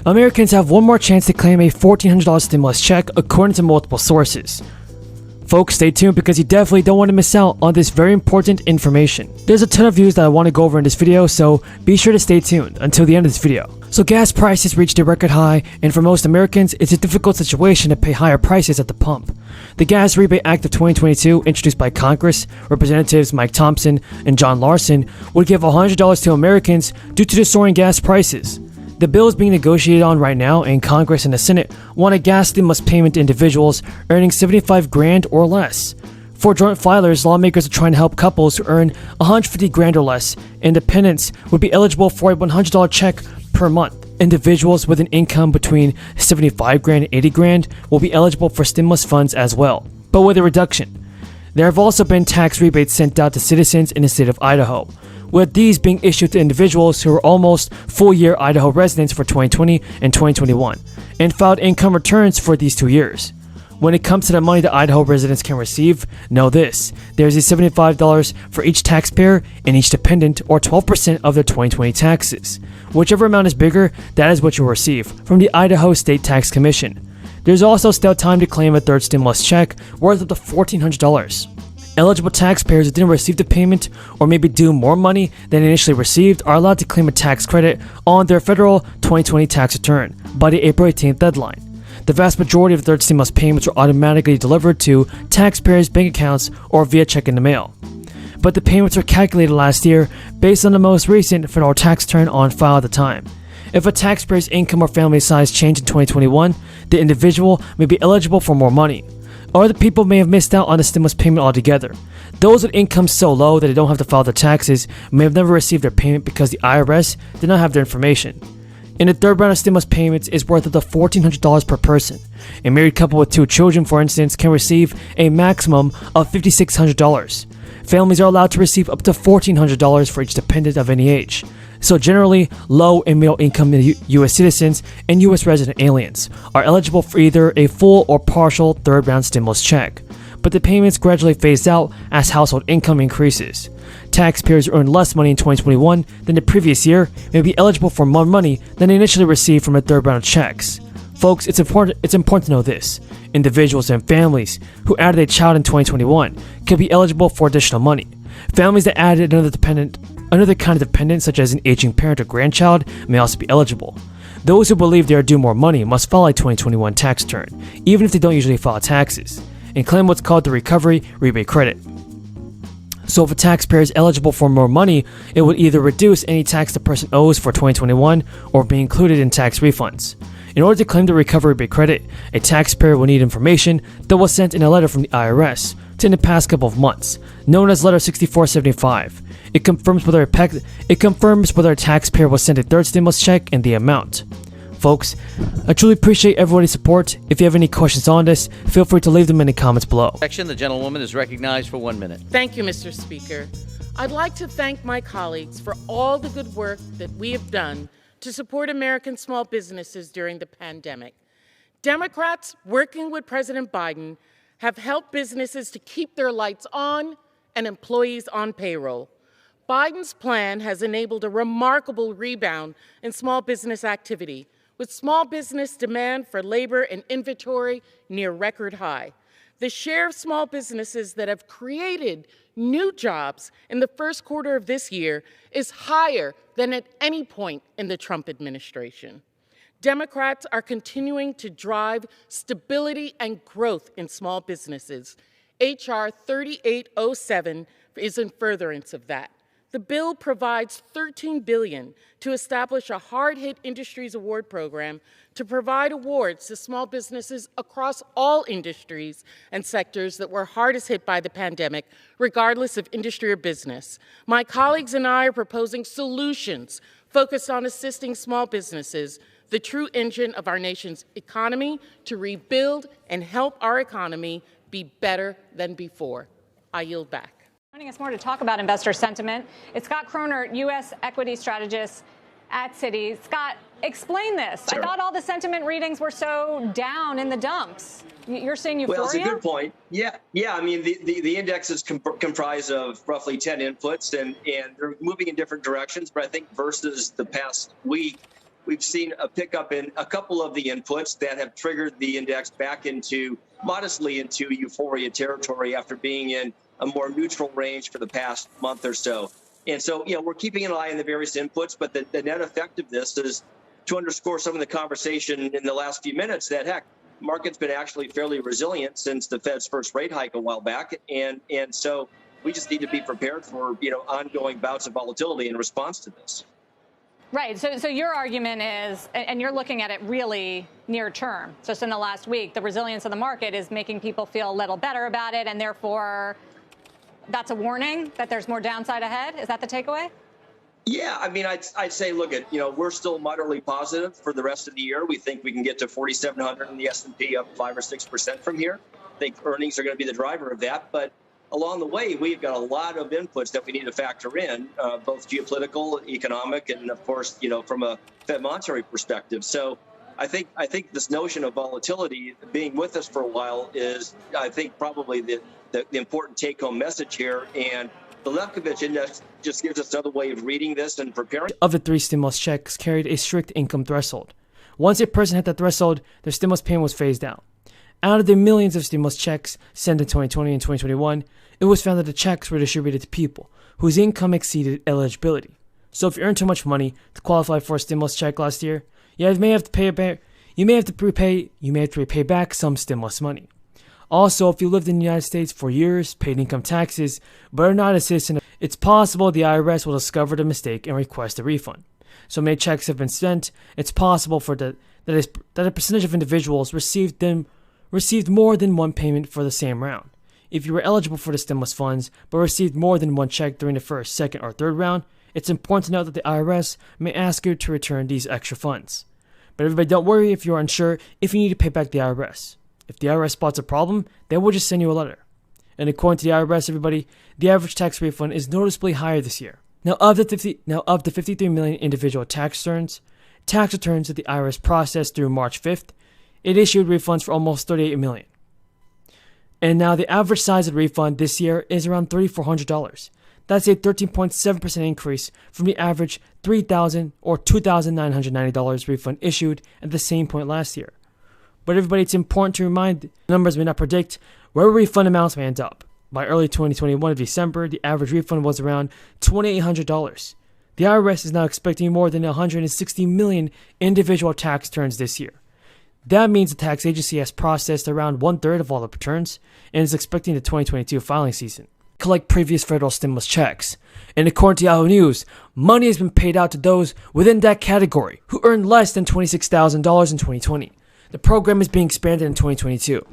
Americans have one more chance to claim a $1,400 stimulus check according to multiple sources. Folks, stay tuned because you definitely don't want to miss out on this very important information. There's a ton of news that I want to go over in this video, so be sure to stay tuned until the end of this video. So gas prices reached a record high, and for most Americans, it's a difficult situation to pay higher prices at the pump. The Gas Rebate Act of 2022, introduced by Congress, Representatives Mike Thompson and John Larson, would give $100 to Americans due to the soaring gas prices. The bill is being negotiated on right now, and Congress and the Senate want a gas stimulus payment to individuals earning $75,000 or less. For joint filers, lawmakers are trying to help couples who earn $150,000 or less. Independents would be eligible for a $100 check per month. Individuals with an income between $75,000 and $80,000 will be eligible for stimulus funds as well, but with a reduction. There have also been tax rebates sent out to citizens in the state of Idaho, with these being issued to individuals who are almost full-year Idaho residents for 2020 and 2021, and filed income returns for these 2 years. When it comes to the money that Idaho residents can receive, know this: there's a $75 for each taxpayer and each dependent, or 12% of their 2020 taxes. Whichever amount is bigger, that is what you'll receive from the Idaho State Tax Commission. There's also still time to claim a third stimulus check worth up to $1,400. Eligible taxpayers who didn't receive the payment or maybe due more money than initially received are allowed to claim a tax credit on their federal 2020 tax return by the April 18th deadline. The vast majority of third stimulus payments are automatically delivered to taxpayers' bank accounts or via check in the mail. But the payments were calculated last year based on the most recent federal tax return on file at the time. If a taxpayer's income or family size changed in 2021, the individual may be eligible for more money. Other people may have missed out on the stimulus payment altogether. Those with incomes so low that they don't have to file their taxes may have never received their payment because the IRS did not have their information. And the third round of stimulus payments is worth up to $1,400 per person. A married couple with 2 children, for instance, can receive a maximum of $5,600. Families are allowed to receive up to $1,400 for each dependent of any age. So generally, low and middle income U.S. citizens and U.S. resident aliens are eligible for either a full or partial third round stimulus check, but the payments gradually phase out as household income increases. Taxpayers who earn less money in 2021 than the previous year may be eligible for more money than they initially received from a third round of checks. Folks, it's important to know this: individuals and families who added a child in 2021 can be eligible for additional money. Families that added another kind of dependent, such as an aging parent or grandchild, may also be eligible. Those who believe they are due more money must file a 2021 tax return, even if they don't usually file taxes, and claim what's called the recovery rebate credit. So if a taxpayer is eligible for more money, it would either reduce any tax the person owes for 2021 or be included in tax refunds. In order to claim the recovery rebate credit, a taxpayer will need information that was sent in a letter from the IRS in the past couple of months, known as Letter 6475. It confirms whether a taxpayer was sent a third stimulus check and the amount. Folks, I truly appreciate everybody's support. If you have any questions on this, feel free to leave them in the comments below. The gentlewoman is recognized for 1 minute. Thank you, Mr. Speaker. I'd like to thank my colleagues for all the good work that we have done to support American small businesses during the pandemic. Democrats, working with President Biden, have helped businesses to keep their lights on and employees on payroll. Biden's plan has enabled a remarkable rebound in small business activity, with small business demand for labor and inventory near record high. The share of small businesses that have created new jobs in the first quarter of this year is higher than at any point in the Trump administration. Democrats are continuing to drive stability and growth in small businesses. H.R. 3807 is in furtherance of that. The bill provides $13 billion to establish a hard-hit industries award program to provide awards to small businesses across all industries and sectors that were hardest hit by the pandemic, regardless of industry or business. My colleagues and I are proposing solutions focused on assisting small businesses, the true engine of our nation's economy, to rebuild and help our economy be better than before. I yield back. Joining us more to talk about investor sentiment, it's Scott Kroner, U.S. equity strategist at Citi. Scott, explain this. Sure. I thought all the sentiment readings were so down in the dumps. You're seeing euphoria? Well, it's a good point. Yeah. I mean, the index is comprised of roughly 10 inputs, and they're moving in different directions. But I think versus the past week, we've seen a pickup in a couple of the inputs that have triggered the index back modestly into euphoria territory after being in a more neutral range for the past month or so. And so, we're keeping an eye on the various inputs, but the net effect of this is to underscore some of the conversation in the last few minutes that, heck, market's been actually fairly resilient since the Fed's first rate hike a while back. And so we just need to be prepared for, ongoing bouts of volatility in response to this. Right. So your argument is, and you're looking at it really near term, just in the last week, the resilience of the market is making people feel a little better about it, and therefore that's a warning that there's more downside ahead. Is that the takeaway? Yeah, I mean, I'd say, look at, we're still moderately positive for the rest of the year. We think we can get to 4,700 in the S&P, up 5 or 6% from here. I think earnings are going to be the driver of that. But along the way, we've got a lot of inputs that we need to factor in, both geopolitical, economic, and of course, from a Fed monetary perspective. So I think this notion of volatility being with us for a while is, I think, probably the important take-home message here. And the Levkovich index just gives us another way of reading this and preparing. Of the 3 stimulus checks carried a strict income threshold. Once a person hit that threshold, their stimulus payment was phased out. Out of the millions of stimulus checks sent in 2020 and 2021, it was found that the checks were distributed to people whose income exceeded eligibility. So if you earned too much money to qualify for a stimulus check last year, you may have to repay back some stimulus money. Also, if you lived in the United States for years, paid income taxes, but are not a citizen, it's possible the IRS will discover the mistake and request a refund. So many checks have been sent, it's possible that a percentage of individuals received more than one payment for the same round. If you were eligible for the stimulus funds, but received more than one check during the first, second, or third round, it's important to note that the IRS may ask you to return these extra funds. But everybody, don't worry if you're unsure if you need to pay back the IRS. If the IRS spots a problem, they will just send you a letter. And according to the IRS, everybody, the average tax refund is noticeably higher this year. Now, of the 53 million individual tax returns that the IRS processed through March 5th, it issued refunds for almost 38 million. And now the average size of the refund this year is around $3,400. That's a 13.7% increase from the average $3,000 or $2,990 refund issued at the same point last year. But everybody, it's important to remind the numbers may not predict where refund amounts may end up. By early 2021 of December, the average refund was around $2,800. The IRS is now expecting more than 160 million individual tax returns this year. That means the tax agency has processed around 1/3 of all the returns and is expecting the 2022 filing season collect previous federal stimulus checks. And according to Yahoo News, money has been paid out to those within that category who earned less than $26,000 in 2020. The program is being expanded in 2022.